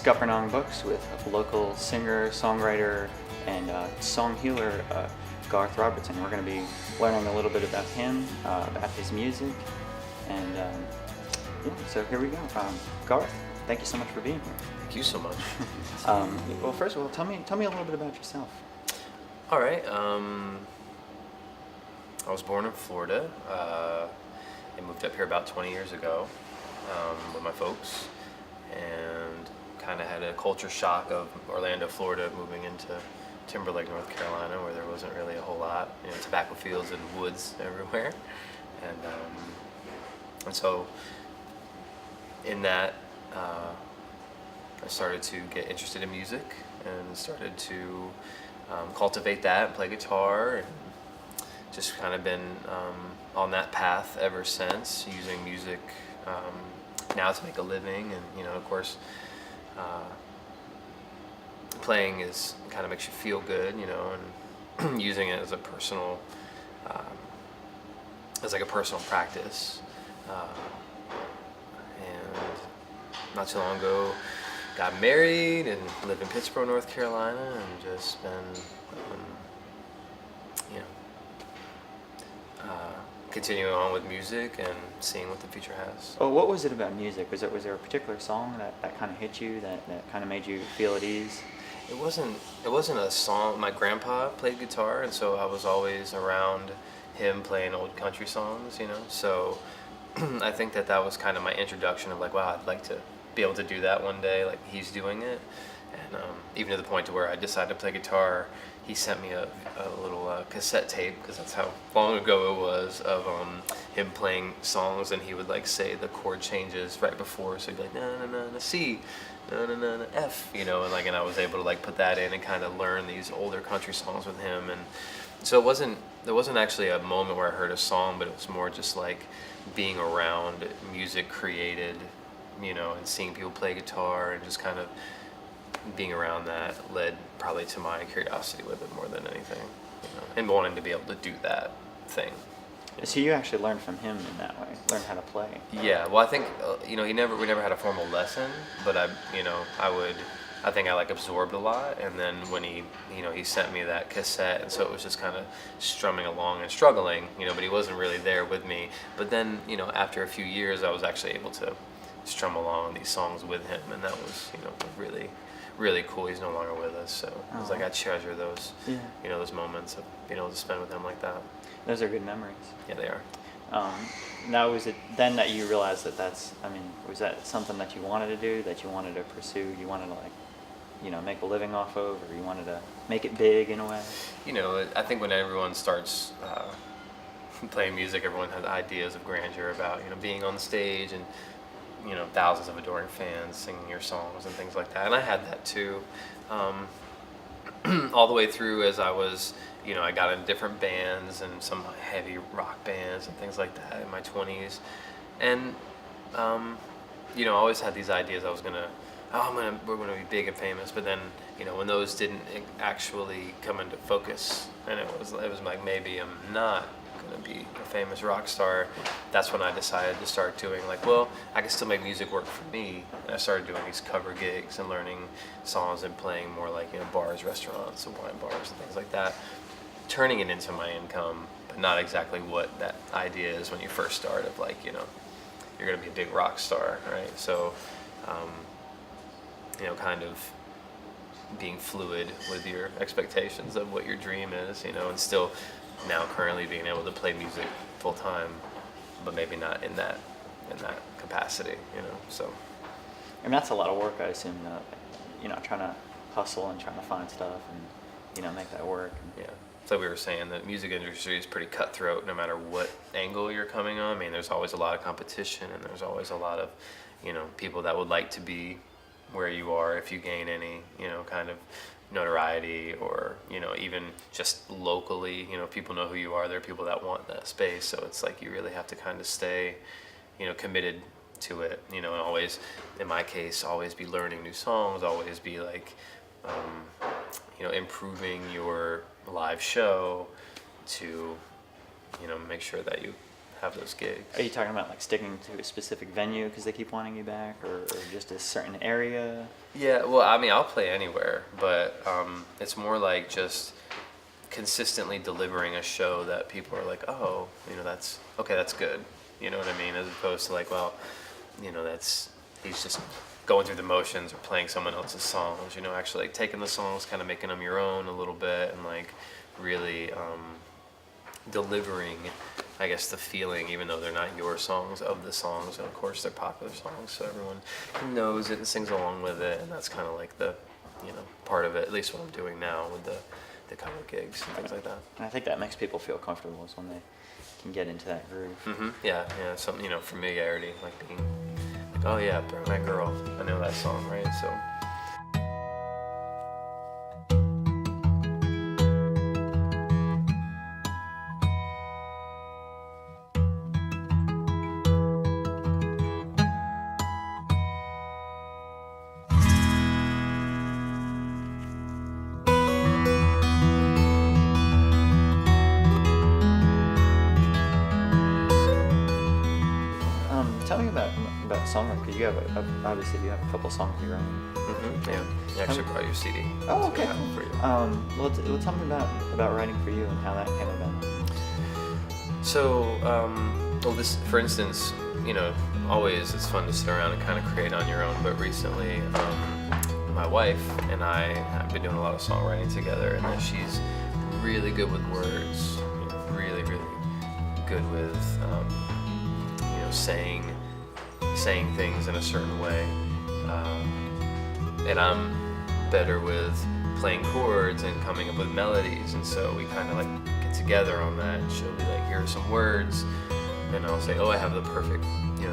Scuppernong Books with local singer, songwriter, and song healer Garth Robertson. We're going to be learning a little bit about him, about his music, and yeah, so here we go. Garth, thank you so much for being here. Thank you so much. Well, first of all, tell me a little bit about yourself. All right. I was born in Florida. I moved up here about 20 years ago with my folks, and kind of had a culture shock of Orlando, Florida, moving into Timberlake, North Carolina, where there wasn't really a whole lot, tobacco fields and woods everywhere, and so in that, I started to get interested in music and started to cultivate that and play guitar, and just kind of been on that path ever since, using music now to make a living. And of course, playing is kind of makes you feel good, and using it as a personal practice. And not too long ago, got married and live in Pittsburgh, North Carolina, and just been continuing on with music and seeing what the future has. Oh, what was it about music? Was there a particular song that kind of hit you, that kind of made you feel at ease? It wasn't a song. My grandpa played guitar, and so I was always around him playing old country songs, So I think that was kind of my introduction of like, wow, I'd like to be able to do that one day, like he's doing it. And even to the point to where I decided to play guitar, he sent me a little cassette tape, because that's how long ago it was, of him playing songs, and he would like say the chord changes right before, so he'd be like, na na na na C, na na na na F, and I was able to like put that in and kind of learn these older country songs with him. And so there wasn't actually a moment where I heard a song, but it was more just like being around music created, and seeing people play guitar, and just kind of being around that led probably to my curiosity with it more than anything, and wanting to be able to do that thing. So you actually learned from him in that way, learned how to play. Yeah, well, I think we never had a formal lesson, but I think I like absorbed a lot, and then when he sent me that cassette, and so it was just kind of strumming along and struggling, but he wasn't really there with me. But then after a few years, I was actually able to strum along these songs with him, and that was really, really cool. He's no longer with us, so I was like, I treasure those those moments of being able to spend with him like that. Those are good memories. Yeah, they are. Now, was it then that you realized was that something that you wanted to do, that you wanted to pursue, you wanted to make a living off of, or you wanted to make it big in a way? I think when everyone starts playing music, everyone has ideas of grandeur about being on the stage and thousands of adoring fans singing your songs and things like that. And I had that too, all the way through as I was, I got in different bands and some heavy rock bands and things like that in my 20s. And, I always had these ideas we're gonna be big and famous. But then, when those didn't actually come into focus, and it was like, maybe I'm not gonna be a famous rock star, that's when I decided to start doing I can still make music work for me. And I started doing these cover gigs and learning songs and playing more like bars, restaurants, and wine bars and things like that, turning it into my income, but not exactly what that idea is when you first start of you're gonna be a big rock star, right? So kind of being fluid with your expectations of what your dream is, and still now currently being able to play music full time, but maybe not in that capacity, so. And that's a lot of work, I assume, trying to hustle and trying to find stuff and, make that work. Yeah. So we were saying the music industry is pretty cutthroat no matter what angle you're coming on. I mean, there's always a lot of competition, and there's always a lot of, people that would like to be where you are if you gain any, kind of notoriety, or even just locally, people know who you are. There are people that want that space, so it's like you really have to kind of stay committed to it, and always, in my case, always be learning new songs, always be like improving your live show to make sure that you have those gigs. Are you talking about like sticking to a specific venue because they keep wanting you back, or just a certain area? Yeah, well, I mean, I'll play anywhere, but it's more like just consistently delivering a show that people are like, oh, that's okay, that's good. You know what I mean? As opposed to like, well, he's just going through the motions or playing someone else's songs. Actually like taking the songs, kind of making them your own a little bit, and like really delivering, I guess, the feeling, even though they're not your songs, of the songs. And of course, they're popular songs, so everyone knows it and sings along with it. And that's kind of like the, part of it. At least what I'm doing now with the cover gigs and things like that. And I think that makes people feel comfortable is when they can get into that groove. Mm-hmm. Yeah. Something, familiarity, like being like, oh yeah, Burn That Girl. I know that song, right? So. Tell me about songwriting, because you have obviously you have a couple songs of your own. Mm-hmm. Yeah, you actually brought your CD. Oh, okay. For you. Well, tell me about writing for you and how that came about. So, this, for instance, always it's fun to sit around and kind of create on your own. But recently, my wife and I have been doing a lot of songwriting together, and then she's really good with words. Really, really good with saying things in a certain way, and I'm better with playing chords and coming up with melodies, and so we kind of like get together on that. And she'll be like, here are some words, and I'll say, oh, I have the perfect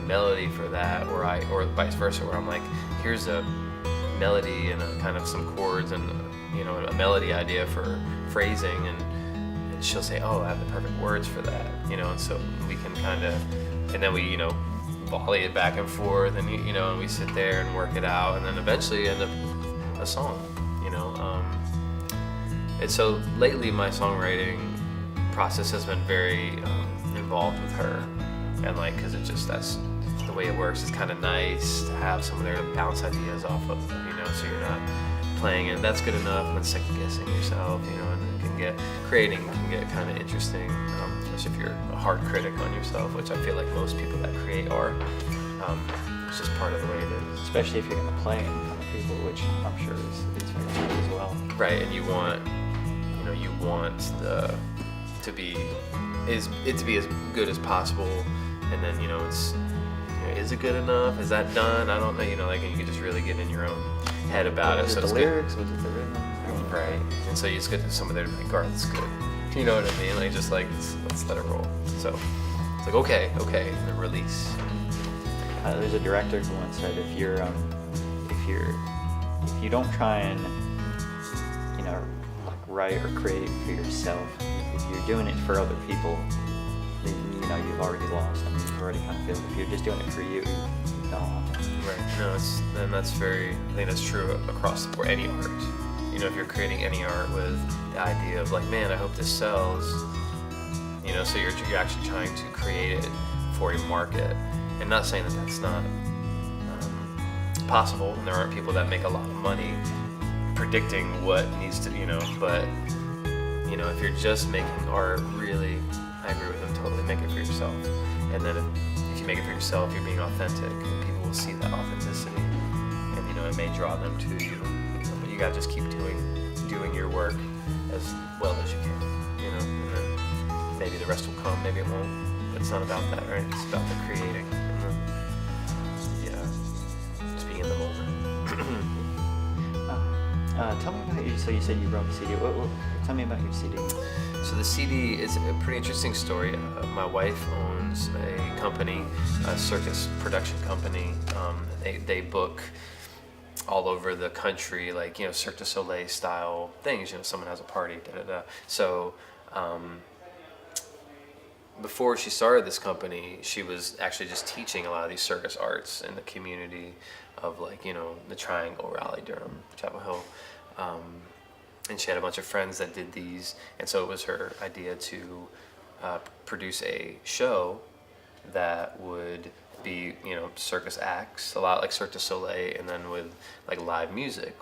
melody for that, or vice versa, where I'm like, here's a melody and a kind of some chords and a melody idea for phrasing, and she'll say, oh, I have the perfect words for that, and so we can kind of, and then we volley it back and forth, and and we sit there and work it out, and then eventually end up a song, and so lately my songwriting process has been very involved with her, and like, because that's the way it works. It's kind of nice to have someone there to bounce ideas off of, so you're not playing and that's good enough and then second guessing yourself, and creating can get kind of interesting, especially if you're a hard critic on yourself, which I feel like most people that create are. It's just part of the way it is. Especially if you're going to play in front of people, which I'm sure is very hard as well. Right, and you want to be as good as possible, and then it's is it good enough? Is that done? I don't know. And you can just really get in your own head about it. Was So it it's the good. lyrics? Was it the rhythm? Right, and so it's good to someone there to be like, Garth, it's good. You know what I mean? Like, just like, let's let it roll. So it's like, okay, and then release. There's a director who once said, if you don't try and like write or create for yourself, if you're doing it for other people, then you've already lost. I mean, you've already kind of failed. If you're just doing it for you, you've gone. Right. No, I think that's true across the board. Any art. If you're creating any art with the idea of like, man, I hope this sells, so you're actually trying to create it for a market, and not saying that that's not possible, and there aren't people that make a lot of money predicting what needs to, but if you're just making art, really, I agree with them totally, make it for yourself, and then if you make it for yourself, you're being authentic, and people will see that authenticity, and it may draw them to you. You gotta just keep doing your work as well as you can, and then maybe the rest will come, maybe it won't. But it's not about that, right? It's about the creating, and just being in the moment. Tell me about you. So you said you wrote a CD. Tell me about your CD. So the CD is a pretty interesting story. My wife owns a company, a circus production company. They book all over the country, like, Cirque du Soleil style things, someone has a party, So, before she started this company, she was actually just teaching a lot of these circus arts in the community of, like, the Triangle, Raleigh, Durham, Chapel Hill. And she had a bunch of friends that did these, and so it was her idea to produce a show that would be, circus acts, a lot like Cirque du Soleil, and then with like live music,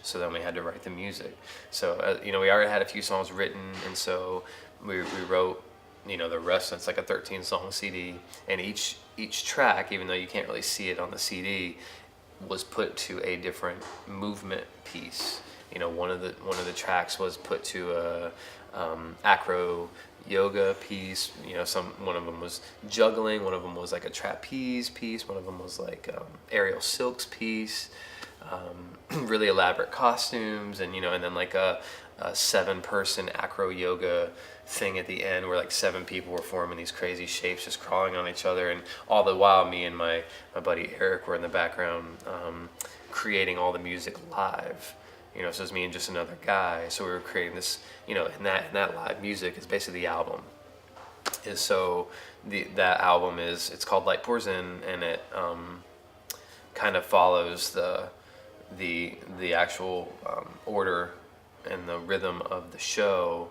so then we had to write the music. So, we already had a few songs written, and so we wrote, the rest. It's like a 13 song CD, and each track, even though you can't really see it on the CD, was put to a different movement piece. One of the tracks was put to a acro yoga piece. One of them was juggling. One of them was like a trapeze piece. One of them was like aerial silks piece. Really elaborate costumes, and then like a 7-person acro yoga thing at the end where like 7 people were forming these crazy shapes, just crawling on each other, and all the while me and my buddy Eric were in the background creating all the music live. So it was me and just another guy. So we were creating this, and that live music is basically the album. That album it's called Light Pours In, and it kind of follows the actual order and the rhythm of the show.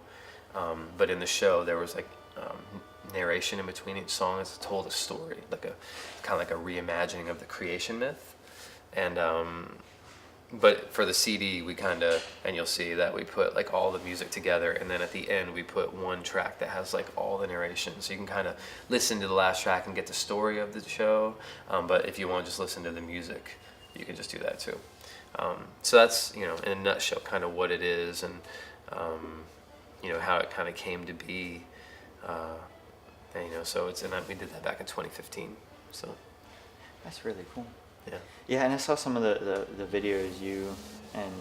But in the show there was like narration in between each song as it told a story, like a kind of like a reimagining of the creation myth. And but for the CD, we and you'll see that we put like all the music together, and then at the end we put one track that has like all the narration, so you can kind of listen to the last track and get the story of the show. But if you want to just listen to the music, you can just do that too. So that's, in a nutshell, kind of what it is, and how it kind of came to be. And, so we did that back in 2015. So That's really cool. yeah. Yeah, and I saw some of the videos you and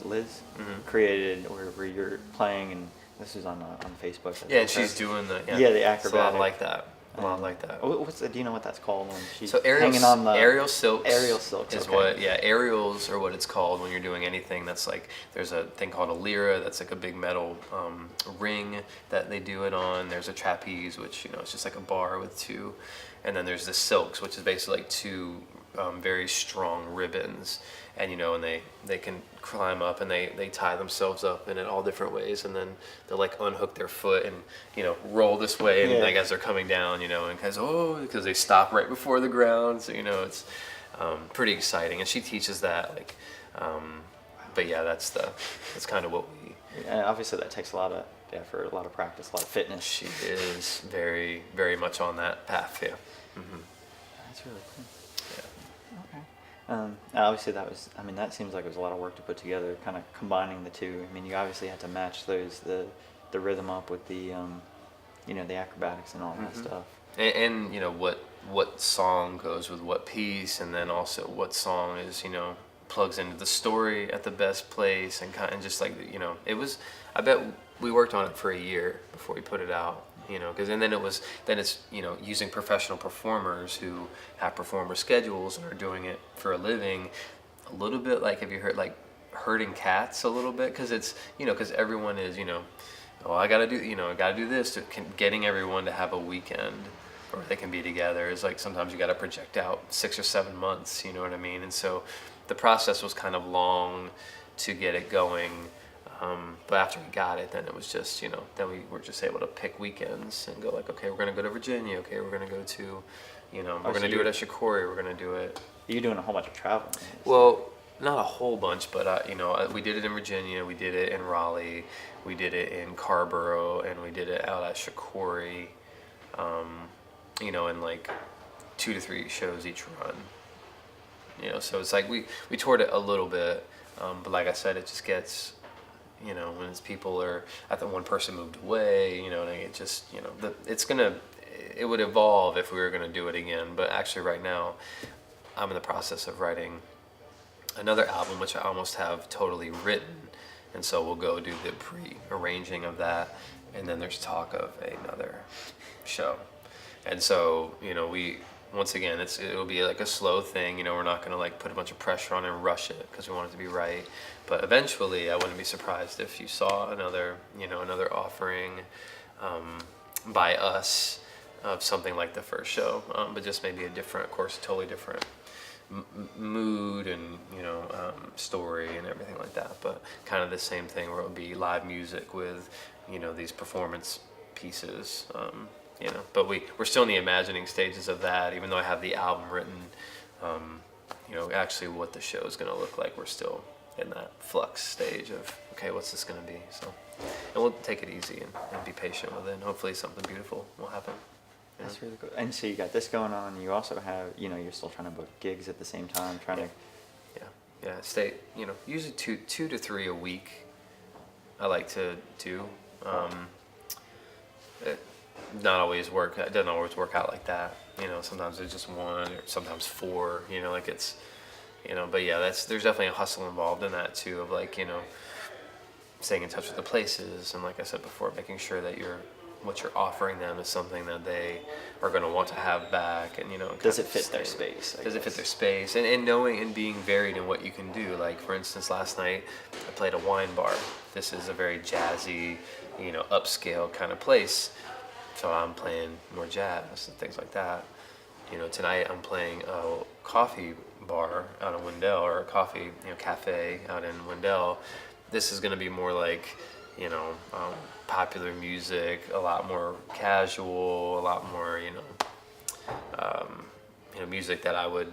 Liz created where you're playing, and this was on Facebook. Yeah, and she's doing the the acrobatic. A lot like that. A lot like that. Do you know what that's called when she's So hanging on the aerial silks? Aerial silks is okay. Aerials are what it's called when you're doing anything that's like, there's a thing called a lyra, that's like a big metal ring that they do it on. There's a trapeze, which it's just like a bar with 2, and then there's the silks, which is basically like 2 very strong ribbons, and and they can climb up, and they tie themselves up in all different ways, and then they'll like unhook their foot and roll this way, and like as they're coming down, and because they stop right before the ground, so it's pretty exciting, and she teaches that like but yeah, that's kind of what we. And obviously that takes a lot of effort, a lot of practice, a lot of fitness. She is very, very much on that path. Yeah. Mm-hmm. That's really cool. Okay. Obviously that seems like it was a lot of work to put together, kind of combining the two. I mean, you obviously had to match the rhythm up with the the acrobatics and all that stuff. And what song goes with what piece, and then also what song is plugs into the story at the best place, and just like it was. I bet we worked on it for a year before we put it out. Because then it's using professional performers who have performer schedules and are doing it for a living, a little bit like, have you heard like herding cats a little bit? Because it's because everyone is I gotta do this, getting everyone to have a weekend or they can be together is like, sometimes you got to project out 6 or 7 months, you know what I mean? And so the process was kind of long to get it going. But after we got it, then it was just, then we were just able to pick weekends and go like, okay, we're going to go to Virginia. Okay, we're going to go to, we're going to do it at Shikori. We're going to do it. You're doing a whole bunch of traveling. Well, not a whole bunch, but, we did it in Virginia. We did it in Raleigh. We did it in Carborough, and we did it out at Shikori, in like 2 to 3 shows each run. So it's like we toured it a little bit, but like I said, it just gets, when it's people are, I think one person moved away, and it just, it would evolve if we were gonna do it again. But actually right now, I'm in the process of writing another album, which I almost have totally written. And so we'll go do the pre-arranging of that. And then there's talk of another show. And so, once again, it'll be like a slow thing. We're not going to like put a bunch of pressure on it and rush it because we want it to be right. But eventually, I wouldn't be surprised if you saw another offering by us of something like the first show, but just maybe a different, of course, totally different mood and story and everything like that. But kind of the same thing where it would be live music with these performance pieces. you know. But we're still in the imagining stages of that, even though I have the album written. You know, actually what the show is going to look like, we're still in that flux stage of, okay, what's this going to be? So, and we'll take it easy and be patient with it, and hopefully something beautiful will happen. That's really cool. And so you got this going on. You also have, you know, you're still trying to book gigs at the same time, trying to. Yeah. Stay. You know, usually two to three a week. I like to do. It not always work. It doesn't always work out like that. You know, sometimes it's just one, or sometimes four. You know, like it's, you know. But yeah, there's definitely a hustle involved in that too. Of like, you know, staying in touch with the places, and like I said before, making sure that what you're offering them is something that they are going to want to have back, and you know, does it fit their space? Does it fit their space? And knowing and being varied in what you can do. Like for instance, last night I played a wine bar. This is a very jazzy, you know, upscale kind of place. So I'm playing more jazz and things like that. You know, tonight I'm playing a coffee bar out in Wendell, or a coffee, you know, cafe out in Wendell. This is going to be more like, you know, popular music, a lot more casual, a lot more, you know, music that I would,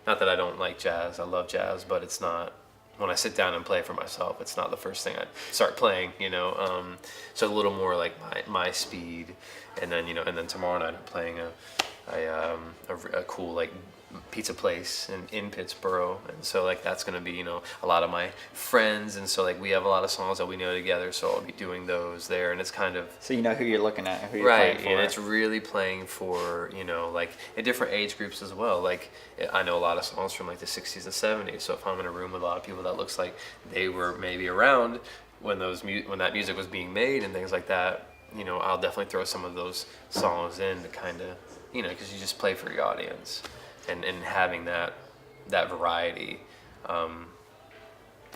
not that I don't like jazz, I love jazz, but it's not, when I sit down and play for myself, it's not the first thing I start playing, you know. So a little more like my speed, and then, you know, and then tomorrow night I'm playing a cool like pizza place in Pittsburgh, and so like that's gonna be, you know, a lot of my friends, and so like we have a lot of songs that we know together, so I'll be doing those there, and it's kind of, so you know who you're looking at, who you're right, playing for. and it's really playing for, you know, like in different age groups as well. Like I know a lot of songs from like the 60s and 70s, so if I'm in a room with a lot of people that looks like they were maybe around when when that music was being made and things like that, you know, I'll definitely throw some of those songs in to kind of, you know, because you just play for your audience. And having that variety,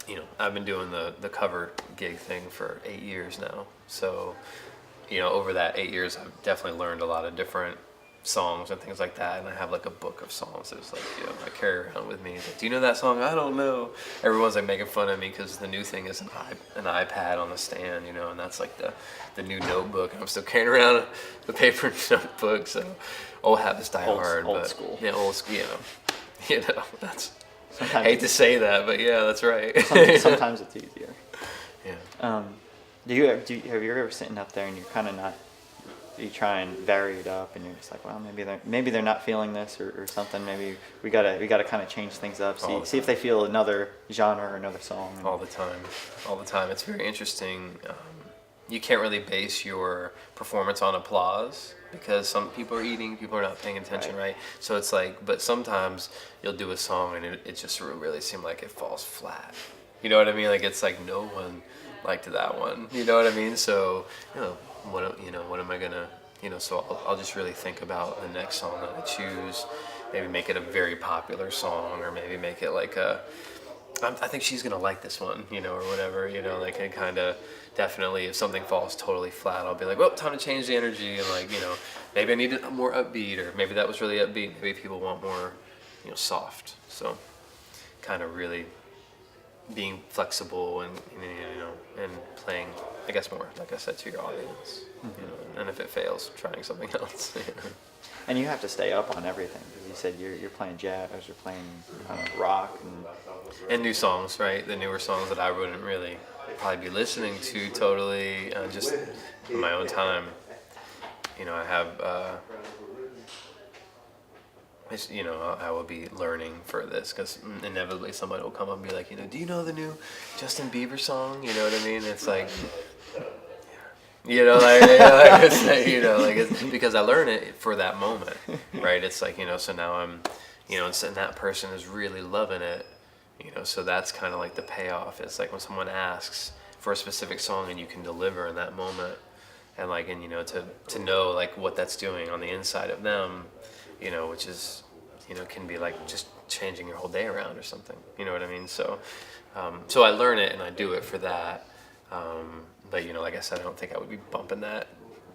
you know, I've been doing the cover gig thing for 8 years now. So, you know, over that 8 years, I've definitely learned a lot of different songs and things like that. And I have like a book of songs that's like, you know, I carry around with me. Like, do you know that song? I don't know. Everyone's like making fun of me because the new thing is an iPad on the stand, you know, and that's like the new notebook. And I'm still carrying around the paper notebook. So old habits die hard. Old but school. Yeah, old school. You know, that's. Sometimes I hate to say that, but yeah, that's right. sometimes it's easier. Yeah. Have you ever sitting up there and you're kind of not, you try and vary it up and you're just like, well, maybe they're not feeling this or something. Maybe we gotta kind of change things up. See if they feel another genre or another song. All the time. It's very interesting. You can't really base your performance on applause because some people are eating, people are not paying attention, right? So it's like, but sometimes you'll do a song and it just really seems like it falls flat. You know what I mean? Like it's like no one liked that one. You know what I mean? So, you know, what am I gonna, you know? So I'll just really think about the next song that I choose. Maybe make it a very popular song, or maybe make it like I think she's gonna like this one, you know, or whatever, you know, like, and kind of definitely if something falls totally flat, I'll be like, well, time to change the energy, and like, you know, maybe I need it more upbeat, or maybe that was really upbeat, maybe people want more, you know, soft. So kind of really being flexible and, you know, and playing, I guess, more, like I said, to your audience, you know, and if it fails, trying something else. You know? And you have to stay up on everything, because you said you're playing jazz, you're playing rock, and new songs, right? The newer songs that I wouldn't really probably be listening to totally, just in my own time. You know, I have, you know, I will be learning for this, because inevitably somebody will come up and be like, you know, do you know the new Justin Bieber song? You know what I mean? It's like, you know, like it's like, you know, like it's because I learn it for that moment, right? It's like, you know, so now I'm, you know, and that person is really loving it, you know, so that's kind of like the payoff. It's like when someone asks for a specific song and you can deliver in that moment, and like, and you know, to know like what that's doing on the inside of them, you know, which is, you know, can be like just changing your whole day around or something, you know what I mean? So, so I learn it and I do it for that. But, you know, like I said, I don't think I would be bumping that.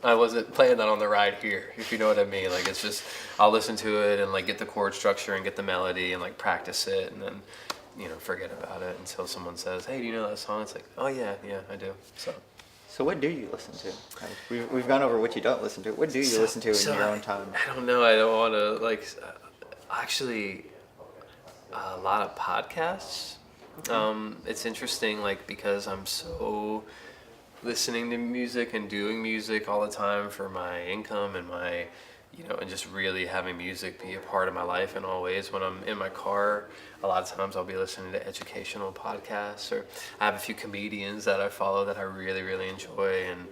I wasn't playing that on the ride here, if you know what I mean. Like, it's just, I'll listen to it and, like, get the chord structure and get the melody and, like, practice it and then, you know, forget about it until someone says, hey, do you know that song? It's like, oh, yeah, I do. So, So what do you listen to? We've gone over what you don't listen to. What do you listen to in your own time? I don't know. I don't want to actually a lot of podcasts. It's interesting, like, because I'm so listening to music and doing music all the time for my income and my, and just really having music be a part of my life in all ways. When I'm in my car, a lot of times I'll be listening to educational podcasts, or I have a few comedians that I follow that I really, really enjoy. And,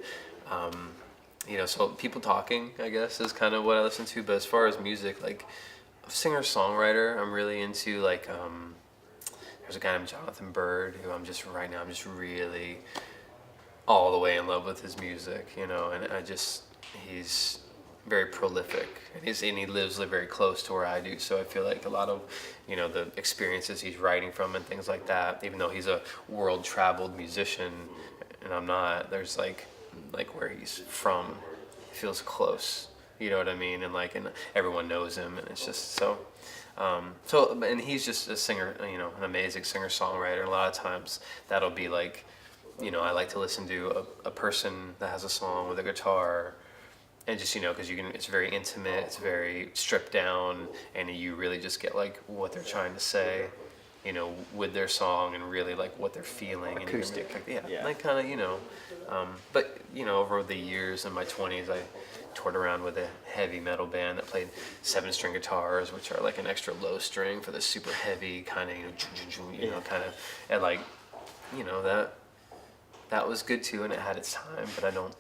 so people talking, I guess, is kind of what I listen to. But as far as music, like singer-songwriter, I'm really into, like, there's a guy named Jonathan Bird who I'm just really all the way in love with his music, and he's very prolific, and he lives very close to where I do, so I feel like a lot of, the experiences he's writing from and things like that, even though he's a world-traveled musician, and I'm not, there's like where he's from, feels close, you know what I mean, and everyone knows him, and it's just so, and he's just a singer, an amazing singer-songwriter. A lot of times that'll be like, I like to listen to a person that has a song with a guitar, and just, because it's very intimate, it's very stripped down, and you really just get like what they're trying to say, with their song, and really like what they're feeling. Acoustic. And yeah, like kind of, but over the years in my 20s, I toured around with a heavy metal band that played 7-string guitars, which are like an extra low string for the super heavy kind of, kind of, and like, that was good too, and it had its time, but I don't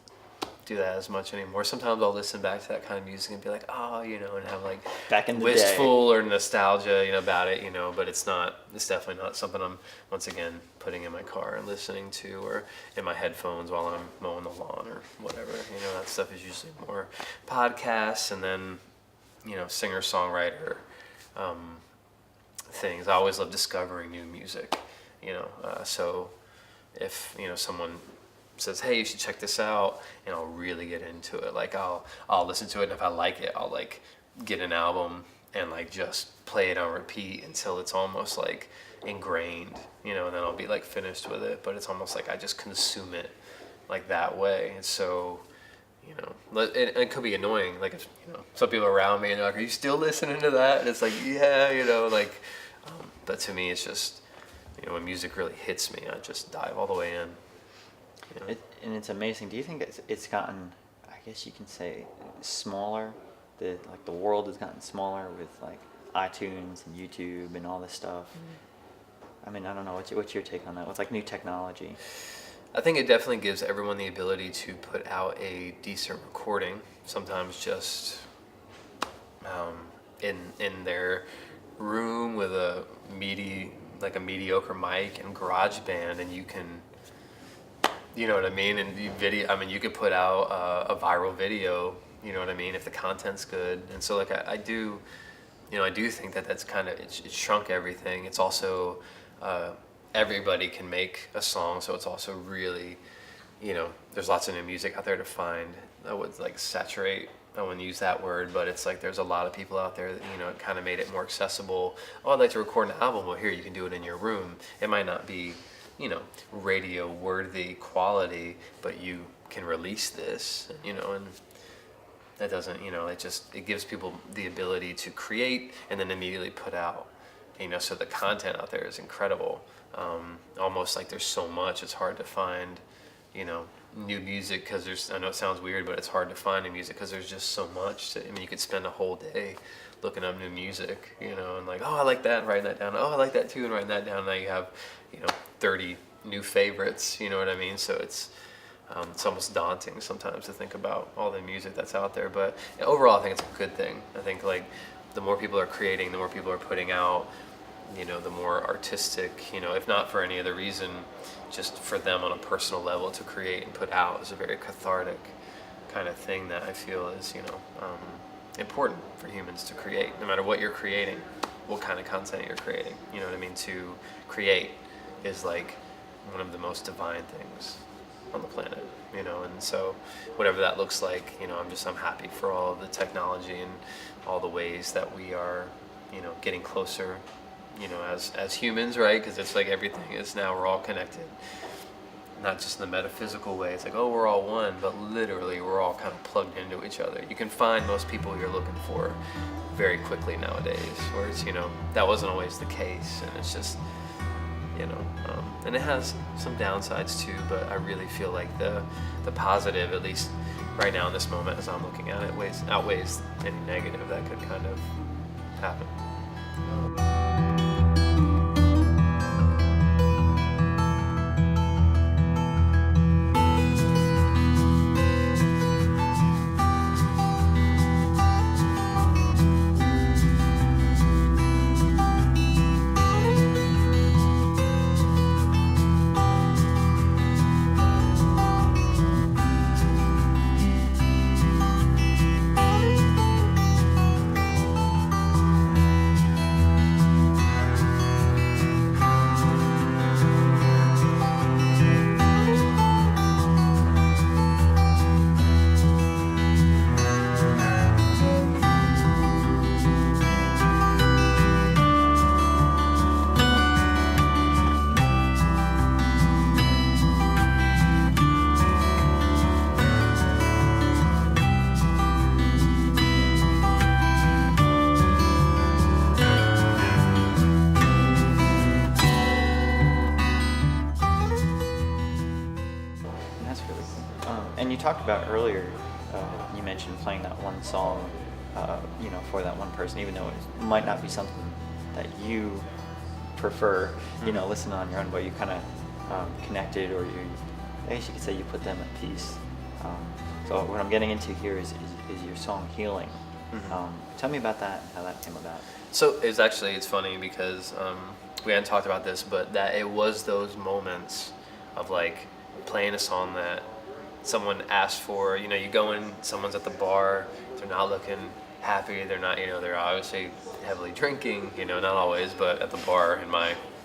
do that as much anymore. Sometimes I'll listen back to that kind of music and be like, oh, and have like back in the wistful day or nostalgia, about it, but it's definitely not something I'm, once again, putting in my car and listening to, or in my headphones while I'm mowing the lawn or whatever. That stuff is usually more podcasts, and then, singer-songwriter things. I always love discovering new music, so if, someone says, hey, you should check this out, and I'll really get into it. Like I'll listen to it, and if I like it, I'll like get an album and like just play it on repeat until it's almost like ingrained, and then I'll be like finished with it. But it's almost like I just consume it like that way. And so, it could be annoying. Like if, some people around me and they're like, are you still listening to that? And it's like, yeah, but to me it's just, when music really hits me, I just dive all the way in. And it's amazing. Do you think it's gotten, I guess you can say, smaller? The world has gotten smaller with like iTunes and YouTube and all this stuff. I mean, I don't know. What's your take on that? What's like new technology? I think it definitely gives everyone the ability to put out a decent recording. Sometimes just in their room with a mediocre mic and GarageBand, and you can. You know what I mean? And you could put out a viral video, you know what I mean, if the content's good. And so like I do think that's kind of, it's shrunk everything. It's also, everybody can make a song, so it's also really, there's lots of new music out there to find. I would like saturate, I wouldn't use that word, but it's like there's a lot of people out there that, it kind of made it more accessible. Oh, I'd like to record an album. Well, here, you can do it in your room. It might not be, radio worthy quality, but you can release this, and that doesn't, it gives people the ability to create and then immediately put out, so the content out there is incredible. Almost like there's so much, it's hard to find, new music, because I know it sounds weird, but it's hard to find new music because there's just so much. You could spend a whole day looking up new music, and like, oh, I like that, and writing that down. Oh, I like that too, and writing that down. Now you have, 30 new favorites, you know what I mean? So it's almost daunting sometimes to think about all the music that's out there. But overall, I think it's a good thing. I think like the more people are creating, the more people are putting out, the more artistic, if not for any other reason, just for them on a personal level to create and put out is a very cathartic kind of thing that I feel is, important for humans to create, no matter what you're creating, what kind of content you're creating. You know what I mean? To create is like one of the most divine things on the planet, and so whatever that looks like, I'm happy for all of the technology and all the ways that we are, getting closer, as humans, right? Because it's like everything is now, we're all connected. not just in the metaphysical way. It's like, oh, we're all one, but literally we're all kind of plugged into each other. You can find most people you're looking for very quickly nowadays, whereas, that wasn't always the case. And it's just, and it has some downsides too, but I really feel like the positive, at least right now in this moment as I'm looking at it, outweighs any negative that could kind of happen. And you talked about earlier, you mentioned playing that one song, for that one person, even though it might not be something that you prefer, listening on your own, but you kind of connected, or I guess you could say you put them at peace. So what I'm getting into here is your song Healing. Mm-hmm. Tell me about that, how that came about. So it's funny because we hadn't talked about this, but that it was those moments of like playing a song that someone asked for. You go in, someone's at the bar, they're not looking happy, they're not, they're obviously heavily drinking, not always, but at the bar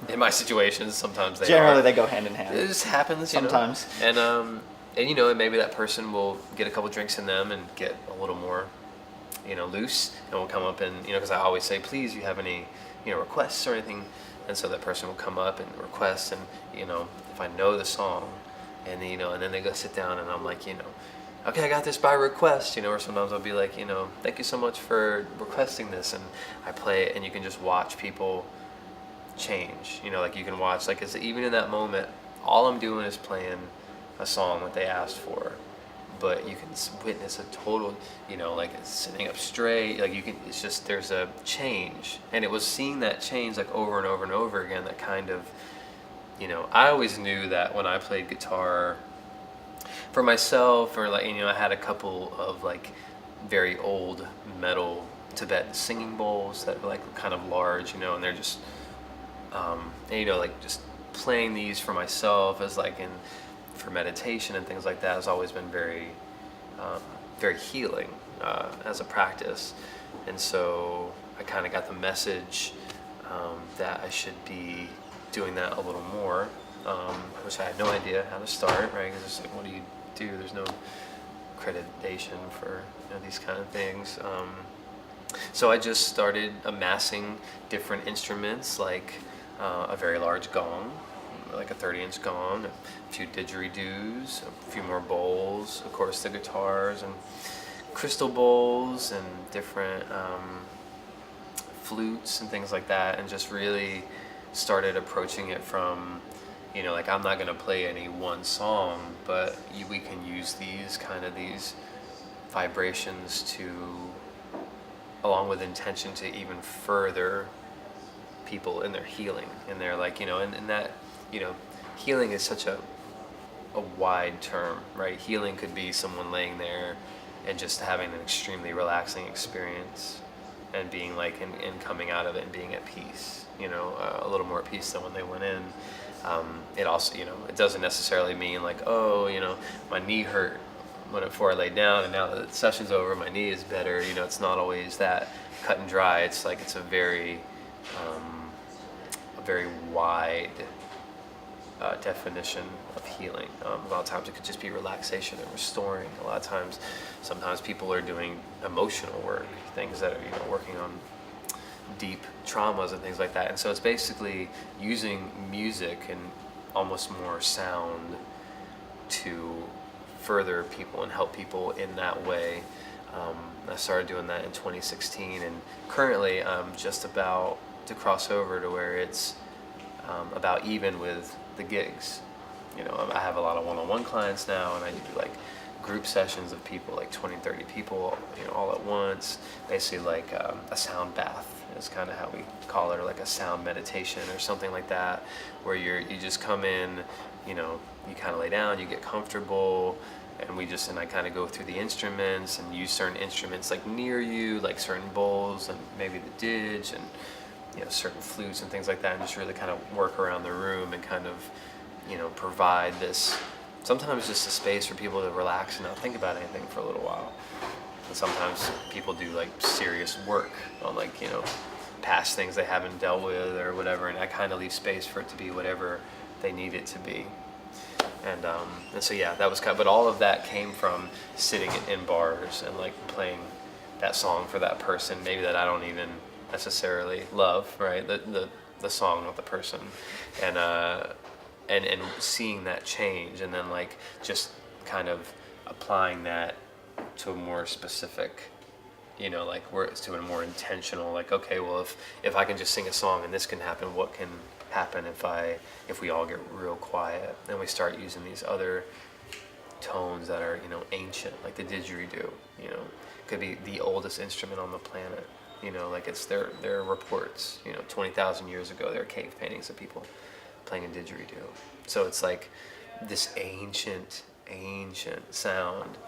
in my situations, sometimes they generally they go hand in hand. It just happens sometimes. And maybe that person will get a couple drinks in them and get a little more, loose, and will come up and, because I always say, please, you have any, requests or anything, and so that person will come up and request, and, if I know the song, and then they go sit down, and I'm like, okay, I got this by request, or sometimes I'll be like, thank you so much for requesting this, and I play it, and you can just watch people change, like you can watch, like, it's even in that moment, all I'm doing is playing a song that they asked for, but you can witness a total, like it's sitting up straight, like it's just, there's a change, and it was seeing that change like over and over and over again that kind of, I always knew that when I played guitar for myself, or like, I had a couple of like very old metal Tibetan singing bowls that were like kind of large, and they're just, like just playing these for myself as like for meditation and things like that has always been very, very healing as a practice. And so I kind of got the message that I should be doing that a little more, which I had no idea how to start, right? Because it's like, what do you do? There's no accreditation for these kind of things. So I just started amassing different instruments, like a very large gong, like a 30-inch gong, a few didgeridoos, a few more bowls, of course the guitars, and crystal bowls, and different flutes and things like that, and just really started approaching it from, like I'm not going to play any one song, but we can use these vibrations to, along with intention, to even further people in their healing, and they're like, and that, healing is such a wide term, right? Healing could be someone laying there and just having an extremely relaxing experience and being like, and coming out of it and being at peace, a little more at peace than when they went in. It also, it doesn't necessarily mean like, oh, my knee hurt before I laid down, and now that the session's over, my knee is better. It's not always that cut and dry. It's like, it's a very wide definition of healing. A lot of times it could just be relaxation and restoring. A lot of times, sometimes people are doing emotional work, things that are, working on deep traumas and things like that. And so it's basically using music and almost more sound to further people and help people in that way. I started doing that in 2016, and currently I'm just about to cross over to where it's about even with the gigs. You know, I have a lot of one-on-one clients now, and I do like group sessions of people, like 20, 30 people, you know, all at once. Basically like a sound bath is kind of how we call it, or like a sound meditation or something like that, where you just come in, you know, you kind of lay down, you get comfortable, and I kind of go through the instruments and use certain instruments like near you, like certain bowls and maybe the didge and, you know, certain flutes and things like that, and just really kind of work around the room and kind of, you know, provide this, sometimes just a space for people to relax and not think about anything for a little while. And sometimes people do like serious work on, like, you know, past things they haven't dealt with or whatever, and I kind of leave space for it to be whatever they need it to be. And so yeah, that was but all of that came from sitting in bars and like playing that song for that person, maybe that I don't even necessarily love, right? The song, not the person, and seeing that change, and then like just kind of applying that to a more specific, you know, like where it's to a more intentional, like, okay, well, if I can just sing a song and this can happen, what can happen if we all get real quiet and we start using these other tones that are, you know, ancient, like the didgeridoo, you know, could be the oldest instrument on the planet, you know, like it's there are reports, you know, 20,000 years ago there are cave paintings of people playing a didgeridoo. So it's like this ancient sound,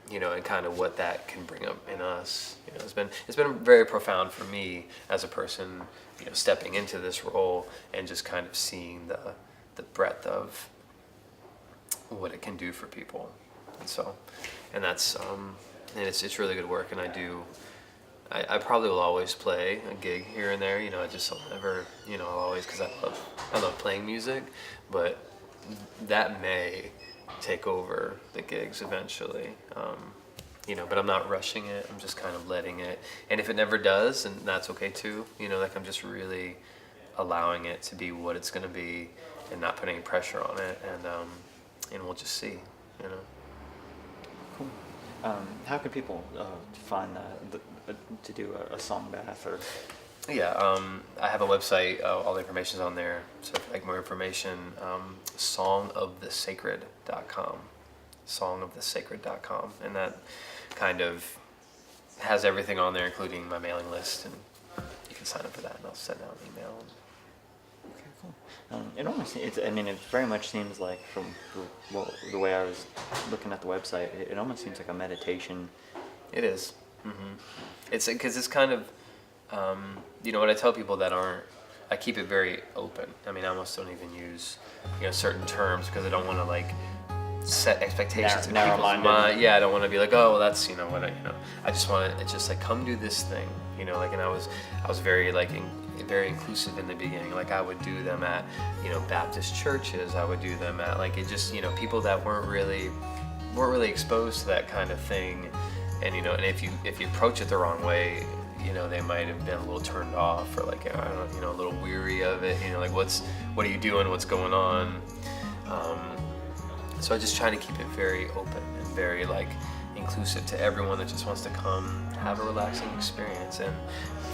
you know, and kind of what that can bring up in us. You know, it's been very profound for me as a person, you know, stepping into this role and just kind of seeing the breadth of what it can do for people. And so, and that's and it's really good work. And I probably will always play a gig here and there. You know, I'll never, you know, I'll always, because I love playing music, but that may take over the gigs eventually. You know, but I'm not rushing it. I'm just kind of letting it. And if it never does, and that's okay too. You know, like I'm just really allowing it to be what it's going to be, and not putting any pressure on it. And we'll just see. You know. Cool. How can people find to do a song bath or? Yeah, I have a website. All the information's on there. So if you'd like more information, songofthesacred.com. Songofthesacred.com, and that kind of has everything on there, including my mailing list, and you can sign up for that, and I'll send out an email. Okay, cool. It almost, it very much seems like, from the way I was looking at the website, it almost seems like a meditation. It is. Mm-hmm. It's because it's kind of, you know, what I tell people that aren't, I keep it very open. I mean, I almost don't even use, you know, certain terms, because I don't want to like set expectations in people's mind. Yeah, I don't want to be like, oh, well, that's, you know, what I just want to, it's just like, come do this thing, you know, like, and I was very like very inclusive in the beginning. Like I would do them at, you know, Baptist churches. I would do them at, like, it just, you know, people that weren't really exposed to that kind of thing. And, you know, and if you approach it the wrong way, you know, they might have been a little turned off, or like, I don't know, you know, a little weary of it, you know, like what are you doing? What's going on? So I just try to keep it very open and very like inclusive to everyone that just wants to come have a relaxing experience. And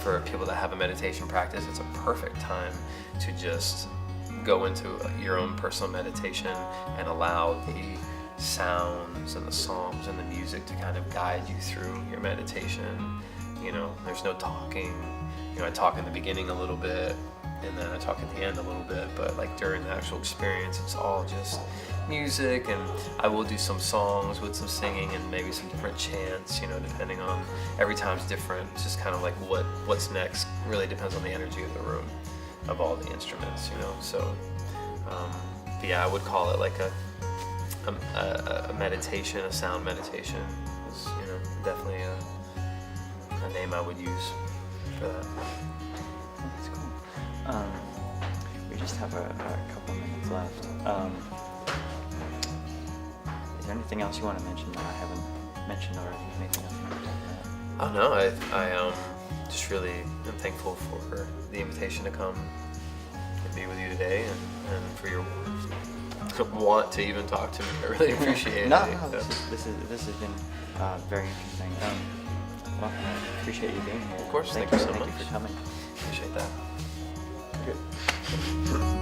for people that have a meditation practice, it's a perfect time to just go into your own personal meditation and allow the sounds and the songs and the music to kind of guide you through your meditation. You know, there's no talking. You know, I talk in the beginning a little bit, and then I talk at the end a little bit, but like during the actual experience, it's all just music, and I will do some songs with some singing and maybe some different chants, you know, depending on, every time's different. It's just kind of like what's next really depends on the energy of the room, of all the instruments, you know. So, but yeah, I would call it like a meditation, a sound meditation is, you know, definitely a name I would use for that. That's cool. We just have a couple minutes left. Is there anything else you want to mention that I haven't mentioned already? Anything else you want to talk about? Oh no, I just really am thankful for the invitation to come and be with you today, and for your want to even talk to me. I really appreciate No, it. no, this has been very interesting. Well, I appreciate you being here. Of course, Thank thank you you so for much. coming. Appreciate that. Good.